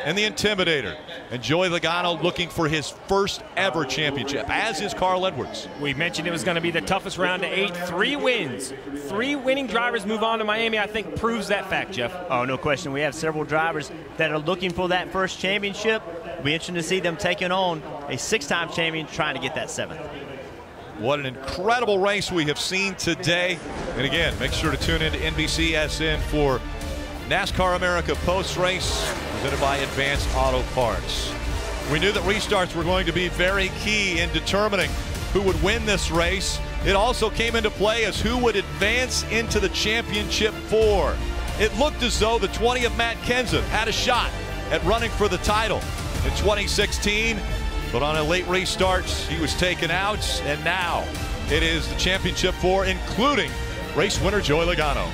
Speaker 1: and the Intimidator. And Joey Logano looking for his first ever championship, as is Carl Edwards.
Speaker 2: We mentioned it was going to be the toughest round to 8. 3 wins. 3 winning drivers move on to Miami, I think proves that fact, Jeff.
Speaker 3: Oh, no question. We have several drivers that are looking for that first championship. It'll be interesting to see them taking on a 6-time champion trying to get that 7th.
Speaker 1: What an incredible race we have seen today. And again, make sure to tune in to NBCSN for NASCAR America post-race presented by Advanced Auto Parts. We knew that restarts were going to be very key in determining who would win this race. It also came into play as who would advance into the championship 4. It looked as though the 20 of Matt Kenseth had a shot at running for the title in 2016, but on a late restart, he was taken out, and now it is the championship 4, including race winner Joey Logano.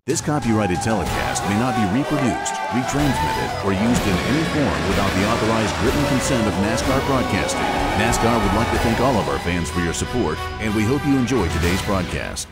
Speaker 12: This copyrighted telecast may not be reproduced, retransmitted, or used in any form without the authorized written consent of NASCAR Broadcasting. NASCAR would like to thank all of our fans for your support, and we hope you enjoy today's broadcast.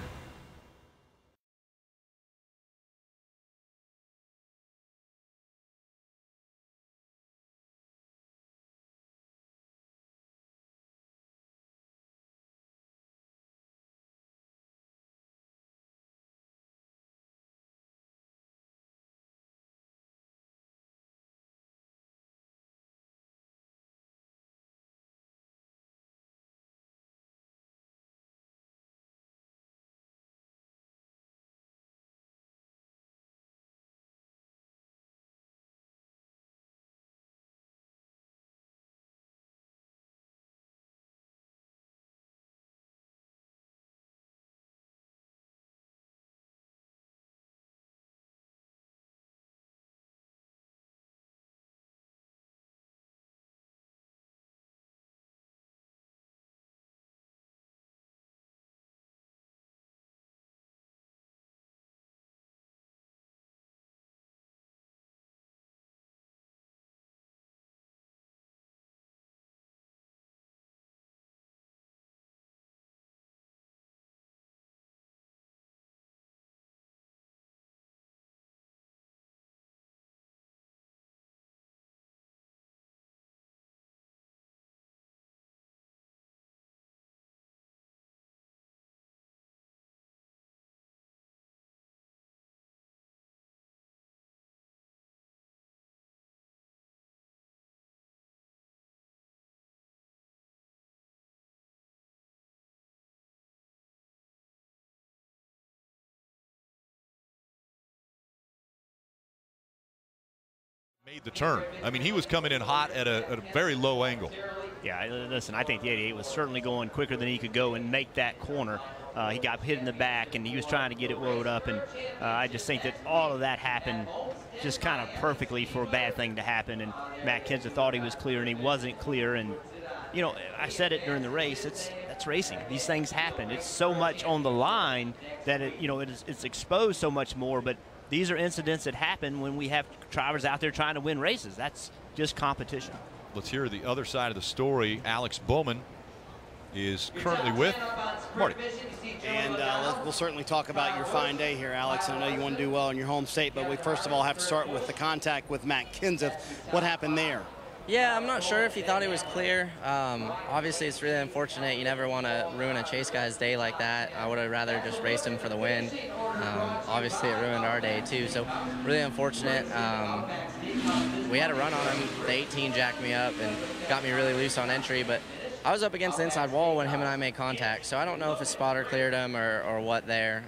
Speaker 1: Made the turn. I mean, he was coming in hot at a very low angle.
Speaker 3: Yeah, listen, I think the 88 was certainly going quicker than he could go and make that corner. He got hit in the back, and he was trying to get it rolled up, and I just think that all of that happened just kind of perfectly for a bad thing to happen, and Matt Kenseth thought he was clear, and he wasn't clear, and, you know, I said it during the race, that's racing. These things happen. It's so much on the line that, it's exposed so much more, but these are incidents that happen when we have drivers out there trying to win races. That's just competition.
Speaker 1: Let's hear the other side of the story. Alex Bowman is currently with Marty.
Speaker 4: And we'll certainly talk about your fine day here, Alex. I know you want to do well in your home state, but we first of all have to start with the contact with Matt Kenseth. What happened there?
Speaker 13: Yeah, I'm not sure if he thought it was clear. Obviously, it's really unfortunate. You never want to ruin a chase guy's day like that. I would have rather just raced him for the win. Obviously, it ruined our day, too. So, really unfortunate. We had a run on him. The 18 jacked me up and got me really loose on entry, but I was up against the inside wall when him and I made contact, so I don't know if his spotter cleared him or what there,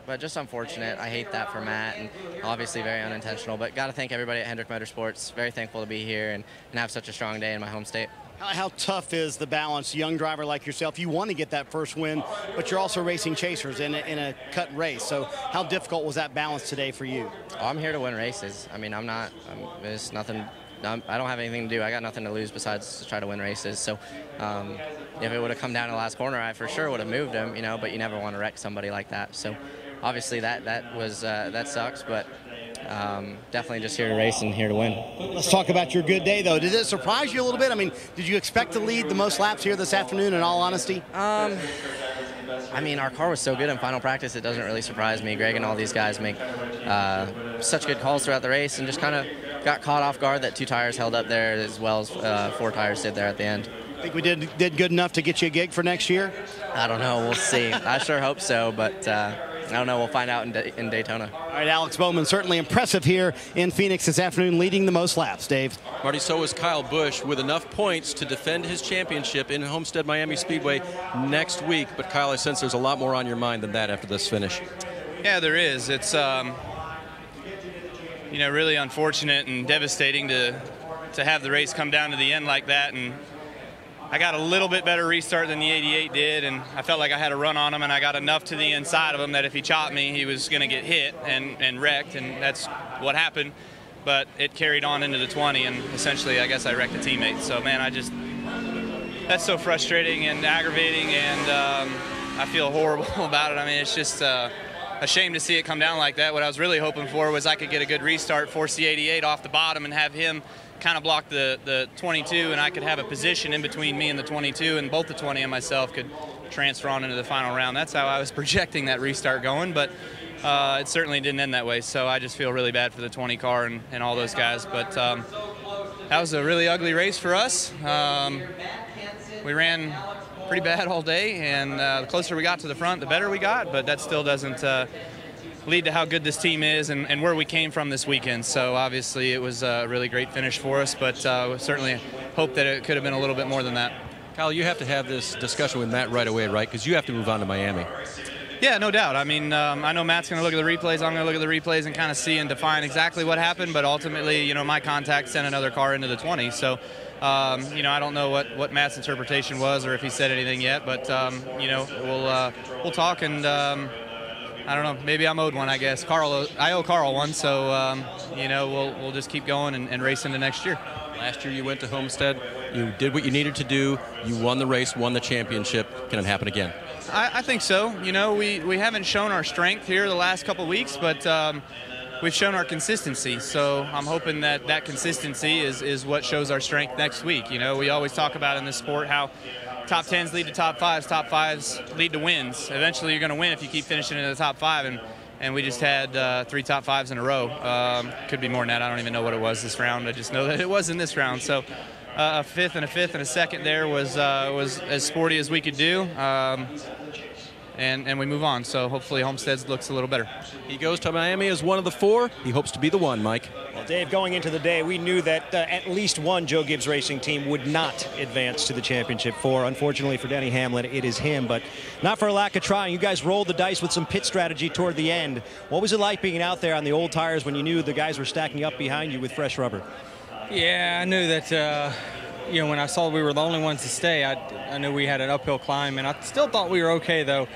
Speaker 13: but just unfortunate. I hate that for Matt, and obviously very unintentional, but got to thank everybody at Hendrick Motorsports. Very thankful to be here and have such a strong day in my home state.
Speaker 4: How tough is the balance, young driver like yourself? You want to get that first win, but you're also racing chasers in a cut race, so how difficult was that balance today for you?
Speaker 13: Oh, I'm here to win races. I mean, there's nothing. I don't have anything to do. I got nothing to lose besides to try to win races. So if it would have come down to the last corner, I for sure would have moved him, but you never want to wreck somebody like that. So obviously that sucks, but definitely just here to race and here to win.
Speaker 4: Let's talk about your good day, though. Did it surprise you a little bit? I mean, did you expect to lead the most laps here this afternoon, in all honesty?
Speaker 13: I mean, our car was so good in final practice, it doesn't really surprise me. Greg and all these guys make such good calls throughout the race and just kind of got caught off guard that 2 tires held up there as well as 4 tires did there at the end.
Speaker 4: Think we did good enough to get you a gig for next year?
Speaker 13: I don't know. We'll see. I sure hope so, but I don't know. We'll find out in Daytona.
Speaker 4: All right, Alex Bowman, certainly impressive here in Phoenix this afternoon, leading the most laps. Dave?
Speaker 6: Marty, so was Kyle Busch with enough points to defend his championship in Homestead Miami Speedway next week. But Kyle, I sense there's a lot more on your mind than that after this finish.
Speaker 11: Yeah, there is. It's you know, really unfortunate and devastating to have the race come down to the end like that. And I got a little bit better restart than the 88 did, and I felt like I had a run on him, and I got enough to the inside of him that if he chopped me, he was going to get hit and wrecked, and that's what happened. But it carried on into the 20, and essentially, I guess I wrecked a teammate. So, man, that's so frustrating and aggravating, and I feel horrible about it. I mean, it's just a shame to see it come down like that. What I was really hoping for was I could get a good restart, force the 88 off the bottom, and have him kind of block the 22, and I could have a position in between me and the 22, and both the 20 and myself could transfer on into the final round. That's how I was projecting that restart going, but it certainly didn't end that way. So I just feel really bad for the 20 car and all those guys. But that was a really ugly race for us. We ran pretty bad all day, and the closer we got to the front, the better we got, but that still doesn't lead to how good this team is and where we came from this weekend. So obviously it was a really great finish for us, but we certainly hope that it could have been a little bit more than that.
Speaker 6: Kyle, you have to have this discussion with Matt right away, right? Because you have to move on to Miami.
Speaker 11: Yeah, no doubt. I mean, I know Matt's going to look at the replays. I'm going to look at the replays and kind of see and define exactly what happened, but ultimately, you know, my contact sent another car into the 20. So, you know, I don't know what Matt's interpretation was or if he said anything yet, but, you know, we'll talk, and I don't know, maybe I'm owed one, I guess. I owe Carl one, so, you know, we'll just keep going and race into next year.
Speaker 6: Last year you went to Homestead, you did what you needed to do, you won the race, won the championship. Can it happen again?
Speaker 11: I think so. You know, we haven't shown our strength here the last couple of weeks, but we've shown our consistency. So I'm hoping that consistency is what shows our strength next week. You know, we always talk about in this sport how top 10s lead to top 5s lead to wins. Eventually you're going to win if you keep finishing in the top 5, and we just had 3 top 5s in a row. Could be more than that. I don't even know what it was this round. I just know that it was in this round. So a fifth and a second there was as sporty as we could do. And we move on. So hopefully Homestead looks a little better.
Speaker 6: He goes to Miami as one of the 4. He hopes to be the one, Mike.
Speaker 5: Well, Dave, going into the day, we knew that at least one Joe Gibbs Racing team would not advance to the championship 4. Unfortunately for Denny Hamlin, it is him, but not for a lack of trying. You guys rolled the dice with some pit strategy toward the end. What was it like being out there on the old tires when you knew the guys were stacking up behind you with fresh rubber?
Speaker 14: Yeah, I knew that, you know, when I saw we were the only ones to stay, I knew we had an uphill climb, and I still thought we were okay, though.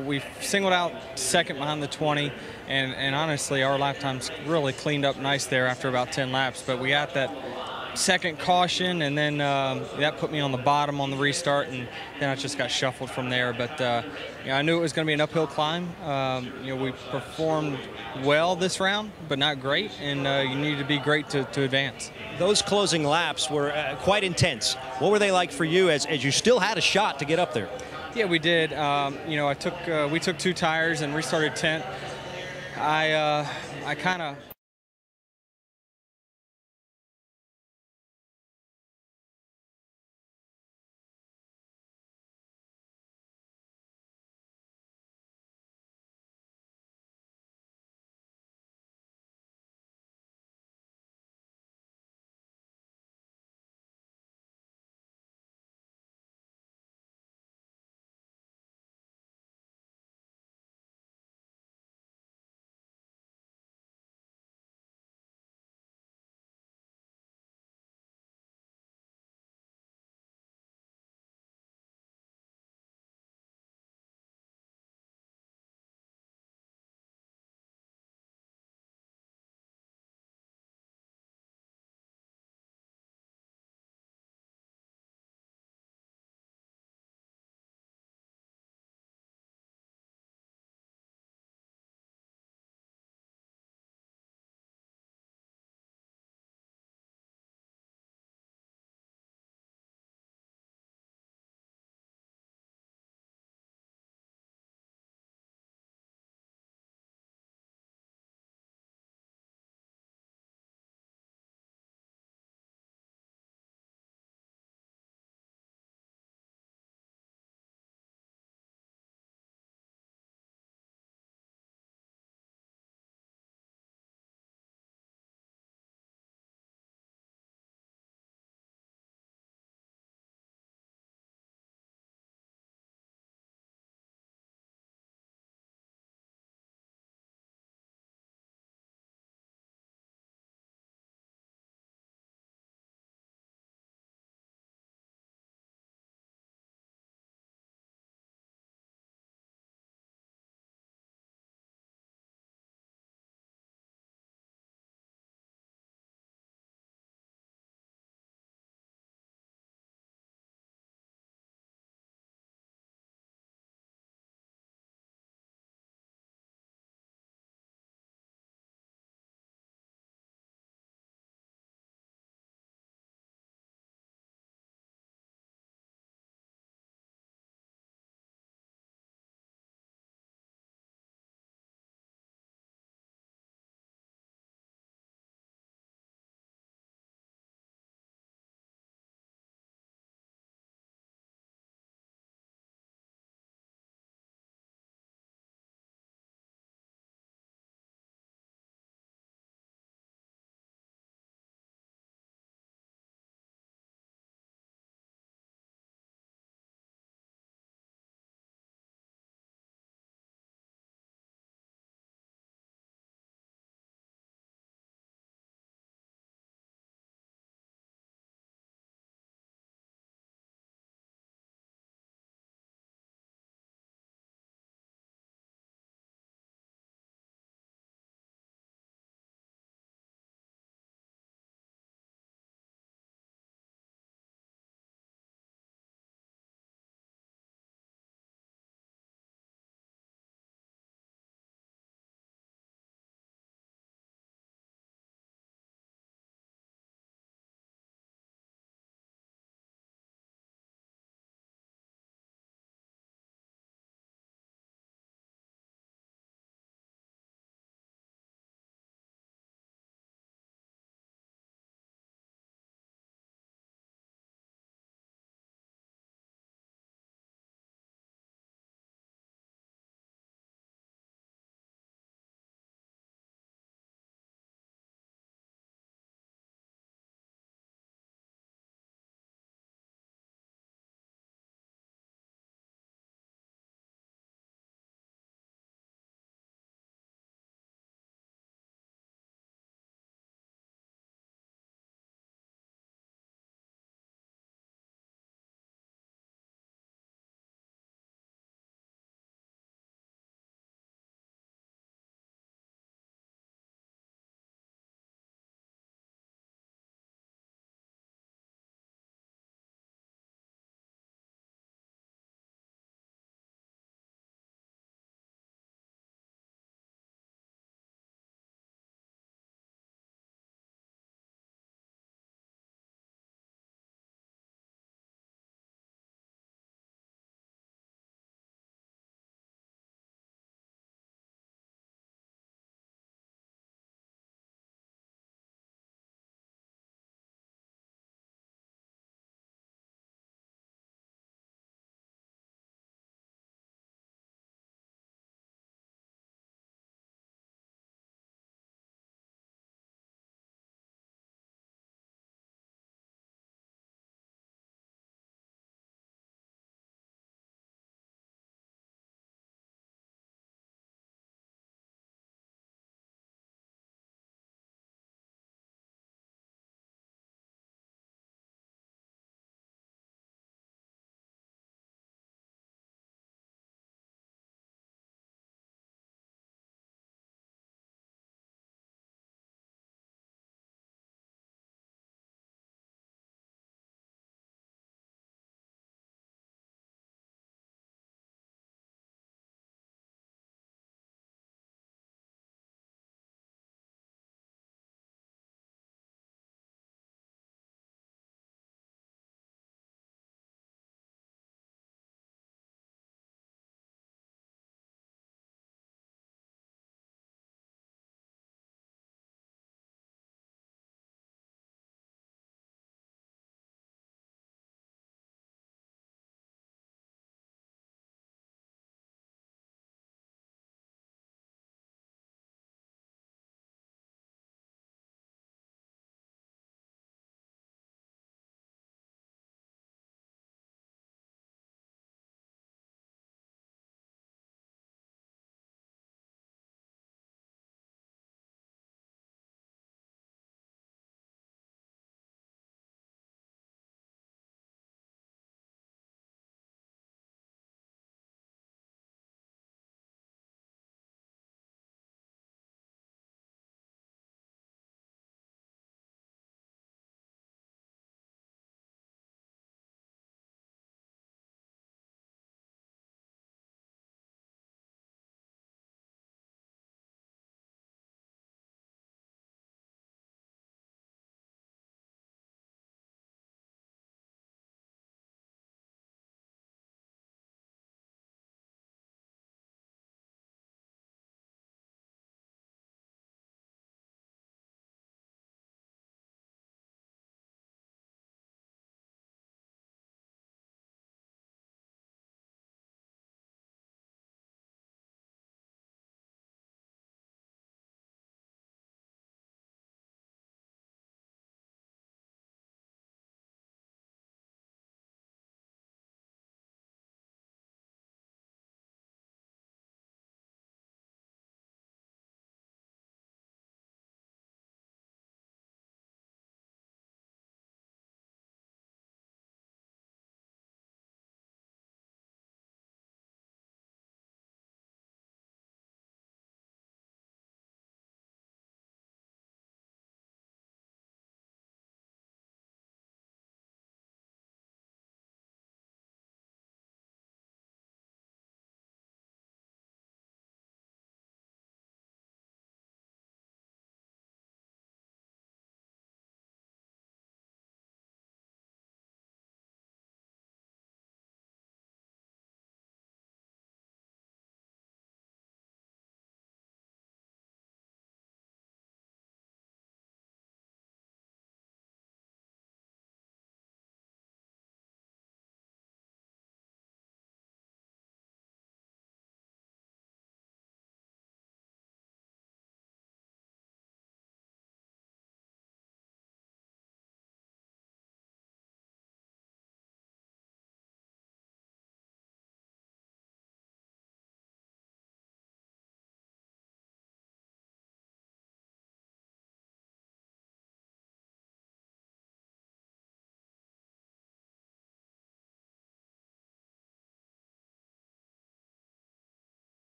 Speaker 14: We singled out second behind the 20, and honestly, our lap times really cleaned up nice there after about 10 laps, but we got that second caution, and then that put me on the bottom on the restart, and then I just got shuffled from there. But you know, I knew it was going to be an uphill climb. You know, we performed well this round, but not great, and you need to be great to advance.
Speaker 5: Those closing laps were quite intense. What were they like for you as you still had a shot to get up there?
Speaker 14: Yeah, we did. You know, we took 2 tires and restarted 10th. I kind of